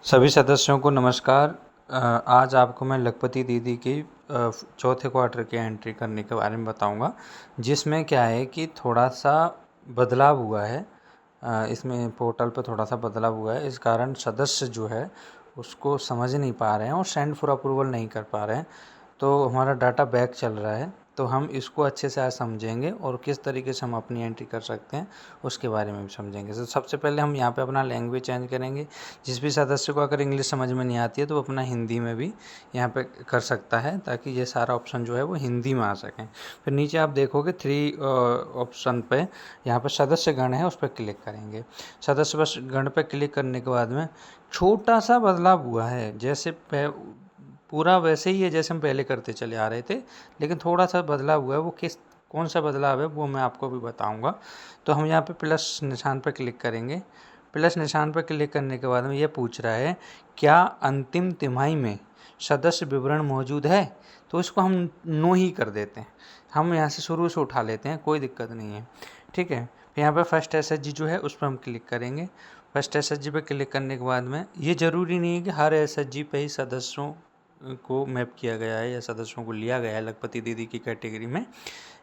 सभी सदस्यों को नमस्कार। आज आपको मैं लखपति दीदी की चौथे क्वार्टर की एंट्री करने के बारे में बताऊंगा, जिसमें क्या है कि थोड़ा सा बदलाव हुआ है। इसमें पोर्टल पे थोड़ा सा बदलाव हुआ है, इस कारण सदस्य जो है उसको समझ नहीं पा रहे हैं और सेंड फॉर अप्रूवल नहीं कर पा रहे हैं, तो हमारा डाटा बैक चल रहा है। तो हम इसको अच्छे से आज समझेंगे और किस तरीके से हम अपनी एंट्री कर सकते हैं उसके बारे में भी समझेंगे। तो सबसे पहले हम यहाँ पे अपना लैंग्वेज चेंज करेंगे। जिस भी सदस्य को अगर इंग्लिश समझ में नहीं आती है तो वो अपना हिंदी में भी यहाँ पे कर सकता है, ताकि ये सारा ऑप्शन जो है वो हिंदी में आ सकें। फिर नीचे आप देखोगे 3 ऑप्शन पे यहाँ पर सदस्य गण है, उस पर क्लिक करेंगे। सदस्य गण पर क्लिक करने के बाद में छोटा सा बदलाव हुआ है, जैसे पूरा वैसे ही है जैसे हम पहले करते चले आ रहे थे, लेकिन थोड़ा सा बदलाव हुआ है। वो कौन सा बदलाव है वो मैं आपको भी बताऊंगा। तो हम यहाँ पे प्लस निशान पर क्लिक करेंगे। प्लस निशान पर क्लिक करने के बाद में ये पूछ रहा है क्या अंतिम तिमाही में सदस्य विवरण मौजूद है, तो इसको हम नो ही कर देते हैं। हम यहाँ से शुरू से उठा लेते हैं, कोई दिक्कत नहीं है, ठीक है। फिर यहाँ पर फर्स्ट एसएचजी जो है उस पर हम क्लिक करेंगे। फर्स्ट एसएचजी पे क्लिक करने के बाद में ये ज़रूरी नहीं है कि हर एसएचजी पे ही सदस्यों को मैप किया गया है या सदस्यों को लिया गया है लखपति दीदी की कैटेगरी में,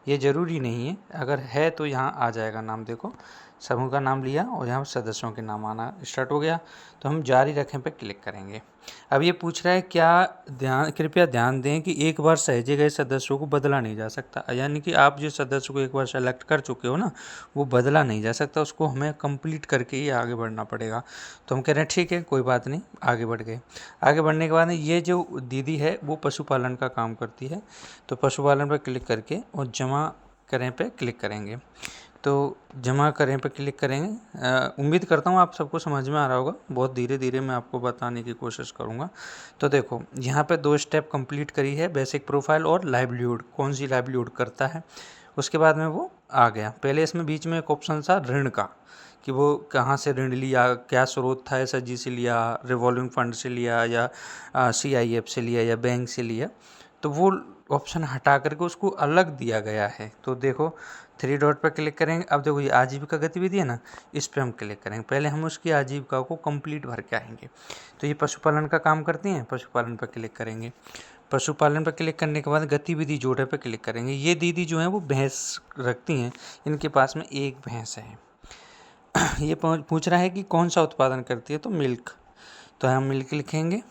ये ज़रूरी नहीं है। अगर है तो यहाँ आ जाएगा नाम, देखो समूह का नाम लिया और यहाँ सदस्यों के नाम आना स्टार्ट हो गया। तो हम जारी रखें पे क्लिक करेंगे। अब ये पूछ रहा है कृपया ध्यान दें कि एक बार सहेजे गए सदस्यों को बदला नहीं जा सकता, यानी कि आप जिस सदस्य को एक बार सेलेक्ट कर चुके हो ना, वो बदला नहीं जा सकता, उसको हमें कंप्लीट करके ही आगे बढ़ना पड़ेगा। तो हम कह रहे हैं ठीक है, कोई बात नहीं, आगे बढ़ गए। आगे बढ़ने के बाद ये जो दीदी है वो पशुपालन का काम करती है, तो पशुपालन पर क्लिक करके और जमा करें पे क्लिक करेंगे। तो जमा करें पे क्लिक करेंगे। उम्मीद करता हूँ आप सबको समझ में आ रहा होगा, बहुत धीरे धीरे मैं आपको बताने की कोशिश करूँगा। तो देखो यहाँ पे 2 स्टेप कंप्लीट करी है, बेसिक प्रोफाइल और लाइवलीहुड, कौन सी लाइवलीहुड करता है। उसके बाद में वो आ गया। पहले इसमें बीच में एक ऑप्शन था ऋण का, कि वो कहाँ से ऋण लिया, क्या स्रोत था, एसएचजी से लिया, रिवॉल्विंग फंड से लिया, या सीआईएफ से लिया, या बैंक से लिया। तो वो ऑप्शन हटा करके उसको अलग दिया गया है। तो देखो 3 डॉट पर क्लिक करेंगे। अब देखो ये आजीविका गतिविधि है ना, इस पर हम क्लिक करेंगे। पहले हम उसकी आजीविका को कंप्लीट भर के आएंगे। तो ये पशुपालन का काम करती हैं, पशुपालन पर क्लिक करेंगे। पशुपालन पर क्लिक करने के बाद गतिविधि जोड़े पर क्लिक करेंगे। ये दीदी जो है वो भैंस रखती हैं, इनके पास में एक भैंस है। ये पूछ रहा है कि कौन सा उत्पादन करती है, तो मिल्क, तो हम मिल्क लिखेंगे।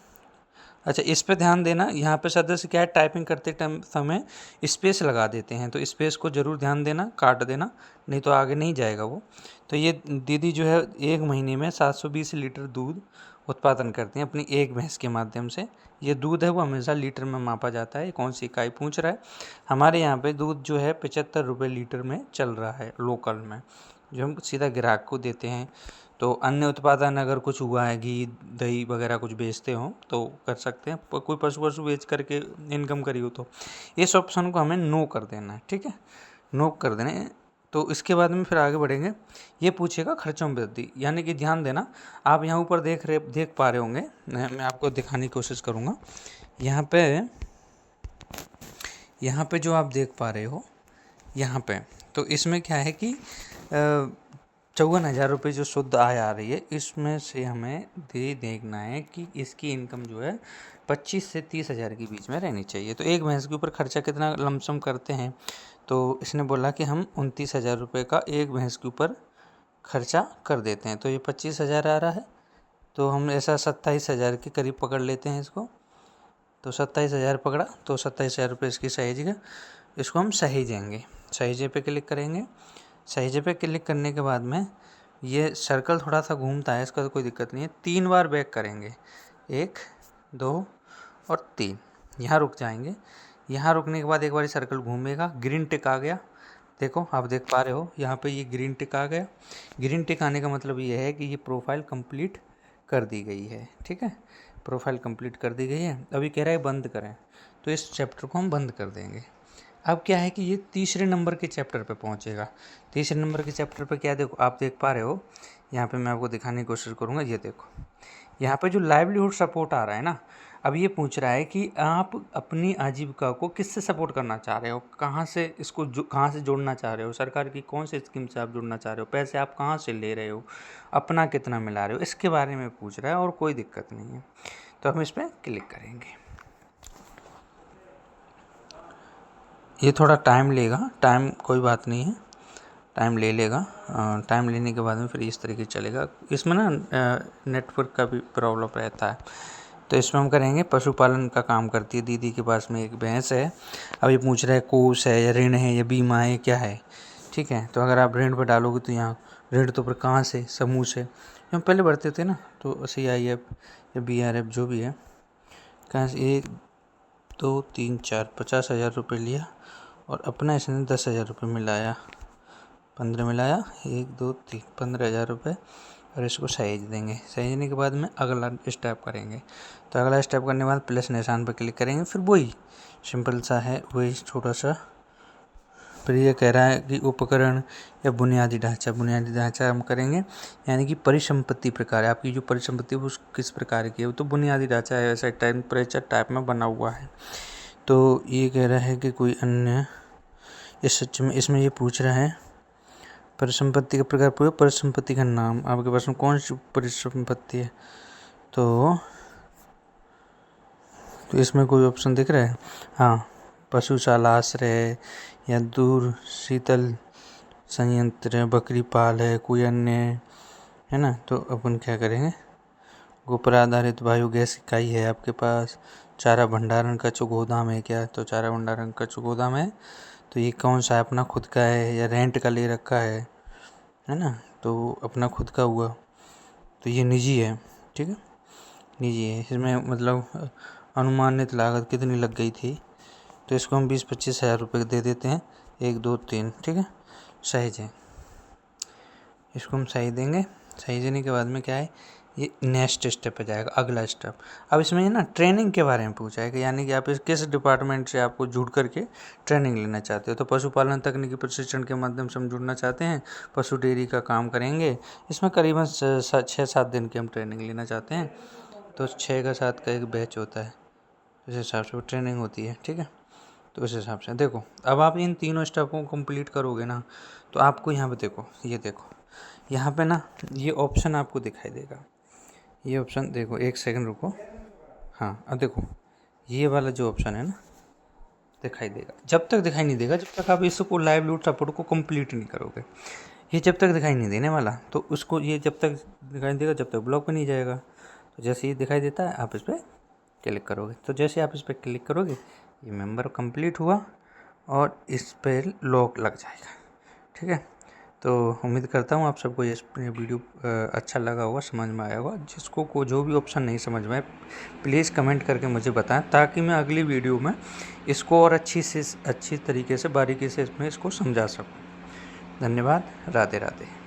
अच्छा, इस पे ध्यान देना, यहाँ पे सदस्य क्या है, टाइपिंग करते समय स्पेस लगा देते हैं, तो स्पेस को ज़रूर ध्यान देना, काट देना, नहीं तो आगे नहीं जाएगा वो। तो ये दीदी जो है 1 महीने में 720 लीटर दूध उत्पादन करती हैं अपनी एक भैंस के माध्यम से। ये दूध है वो हमेशा लीटर में मापा जाता है। कौन सी इकाई पूछ रहा है, हमारे यहाँ पे दूध जो है 75 रुपये लीटर में चल रहा है लोकल में, जो हम सीधा ग्राहक को देते हैं। तो अन्य उत्पादन अगर कुछ हुआ है, घी दही वगैरह कुछ बेचते हो तो कर सकते हैं, कोई पशु बेच करके इनकम करी हो तो इस ऑप्शन को हमें नो कर देना है, ठीक है, नो कर देना है। तो इसके बाद में फिर आगे बढ़ेंगे। ये पूछेगा खर्चों में वृद्धि, यानी कि ध्यान देना, आप यहाँ ऊपर देख पा रहे होंगे, मैं आपको दिखाने की कोशिश करूँगा। यहाँ पे जो आप देख पा रहे हो यहाँ पे, तो इसमें क्या है कि 54,000 रुपये जो शुद्ध आय आ रही है, इसमें से हमें देखना है कि इसकी इनकम जो है 25 से 30,000 के बीच में रहनी चाहिए। तो एक भैंस के ऊपर खर्चा कितना लमसम करते हैं, तो इसने बोला कि हम 29,000 रुपये का एक भैंस के ऊपर खर्चा कर देते हैं। तो ये 25,000 आ रहा है, तो हम ऐसा 27,000 के करीब पकड़ लेते हैं इसको। तो 27,000 पकड़ा, तो 27,000 रुपये इसकी सहेजेगा, इसको हम सहेजेंगे। सहेजे पे क्लिक करेंगे। सहेजे पे क्लिक करने के बाद में ये सर्कल थोड़ा सा घूमता है, इसका तो कोई दिक्कत नहीं है। 3 बार बैक करेंगे, 1 2 और 3, यहाँ रुक जाएंगे। यहाँ रुकने के बाद एक बार सर्कल घूमेगा, ग्रीन टिक आ गया, देखो आप देख पा रहे हो यहाँ पे ये ग्रीन टिक आ गया। ग्रीन टिक आने का मतलब ये है कि ये प्रोफाइल कंप्लीट कर दी गई है, ठीक है, प्रोफाइल कंप्लीट कर दी गई है। अभी कह रहा है बंद करें, तो इस चैप्टर को हम बंद कर देंगे। अब क्या है कि ये तीसरे नंबर के चैप्टर पे पहुंचेगा। तीसरे नंबर के चैप्टर पे क्या देखो आप देख पा रहे हो, यहाँ पे मैं आपको दिखाने की कोशिश करूँगा। ये देखो यहाँ पे जो लाइवलीहुड सपोर्ट आ रहा है ना, अब ये पूछ रहा है कि आप अपनी आजीविका को किससे सपोर्ट करना चाह रहे हो, कहाँ से इसको कहाँ से जोड़ना चाह रहे हो, सरकार की कौन सी स्कीम से आप जुड़ना चाह रहे हो, पैसे आप कहाँ से ले रहे हो, अपना कितना मिला रहे हो, इसके बारे में पूछ रहा है और कोई दिक्कत नहीं है। तो हम इस पर क्लिक करेंगे। ये थोड़ा टाइम लेगा, टाइम कोई बात नहीं है, टाइम ले लेगा। टाइम लेने के बाद में फिर इस तरीके चलेगा। इसमें ना नेटवर्क का भी प्रॉब्लम रहता है। तो इसमें हम करेंगे, पशुपालन का काम करती है दीदी के पास में एक भैंस है। अब ये पूछ रहा है कोष है या ऋण है या बीमा है, क्या है। ठीक है, तो अगर आप ऋण पर डालोगे तो यहाँ ऋण तो पर कहाँ से, समूह से हम पहले बढ़ते थे ना, तो CIF या BRF जो भी है, कहाँ से 1 2 3 4 50,000 रुपये लिया और अपना इसने 10,000 रुपये मिलाया, 15 मिलाया, 1 2 3 15,000 रुपये और इसको सहेज देंगे। सहेजने के बाद में अगला स्टेप करेंगे। तो अगला स्टेप करने के बाद प्लस निशान पर क्लिक करेंगे, फिर वही सिंपल सा है, वही छोटा सा। फिर ये कह रहा है कि उपकरण या बुनियादी ढांचा हम करेंगे, यानी कि परिसंपत्ति प्रकार है, आपकी जो परिसंपत्ति वो किस प्रकार की है। तो बुनियादी ढांचा है, ऐसा टेम्परेचर टाइप में बना हुआ है। तो ये कह रहा है कि कोई अन्य, इस सच में इसमें ये पूछ रहा है परिसंपत्ति का प्रकार पूरे, परिसंपत्ति का नाम, आपके पास में कौन सी परिसंपत्ति है। तो इसमें कोई ऑप्शन दिख रहा है, हाँ, पशुशाला, आश्रय या दूर शीतल संयंत्र, बकरी पाल है, कोई अन्य है ना। तो अपन क्या करेंगे, गोबर आधारित बायोगैस इकाई है आपके पास, चारा भंडारण का जो गोदाम है क्या, तो चारा भंडारण का जो गोदाम है। तो ये कौन सा है, अपना खुद का है या रेंट का ले रखा है ना। तो अपना खुद का हुआ, तो ये निजी है, ठीक है, निजी है। इसमें मतलब अनुमानित लागत कितनी लग गई थी, तो इसको हम 20-25 हज़ार रुपये दे देते हैं, 1 2 3, ठीक है, सहेज है। इसको हम सही देंगे। सही देने के बाद में क्या है, ये नेक्स्ट स्टेप पे जाएगा, अगला स्टेप। अब इसमें ये ना ट्रेनिंग के बारे में पूछा है कि यानी कि आप इस किस डिपार्टमेंट से आपको जुड़ करके ट्रेनिंग लेना चाहते हो। तो पशुपालन तकनीकी प्रशिक्षण के माध्यम से हम जुड़ना चाहते हैं, पशु डेयरी का काम करेंगे। इसमें करीबन 6-7 दिन की हम ट्रेनिंग लेना चाहते हैं। तो 6 का 7 का एक बैच होता है, इस हिसाब से वो ट्रेनिंग होती है, ठीक है। तो उस हिसाब से देखो, अब आप इन तीनों स्टेपों को कंप्लीट करोगे ना, तो आपको यहाँ पे देखो, ये देखो यहाँ पे ना ये ऑप्शन आपको दिखाई देगा, ये ऑप्शन देखो, 1 सेकंड रुको, हाँ अब देखो ये वाला जो ऑप्शन है ना दिखाई देगा। जब तक दिखाई नहीं देगा, जब तक आप इसको लाइवलीहुड सपोर्ट को कंप्लीट नहीं करोगे, ये जब तक दिखाई नहीं देने वाला, तो उसको ये जब तक दिखाई देगा जब तक ब्लॉक पे नहीं जाएगा। तो जैसे ये दिखाई देता है आप इस पर क्लिक करोगे, तो जैसे आप इस पर क्लिक करोगे ये मेंबर कंप्लीट हुआ और इस पर लॉक लग जाएगा, ठीक है। तो उम्मीद करता हूँ आप सबको ये वीडियो अच्छा लगा होगा, समझ में आया होगा। जिसको को जो भी ऑप्शन नहीं समझ में आए प्लीज़ कमेंट करके मुझे बताएं, ताकि मैं अगली वीडियो में इसको और अच्छी तरीके से बारीकी से इसमें इसको समझा सकूँ। धन्यवाद, राधे राधे।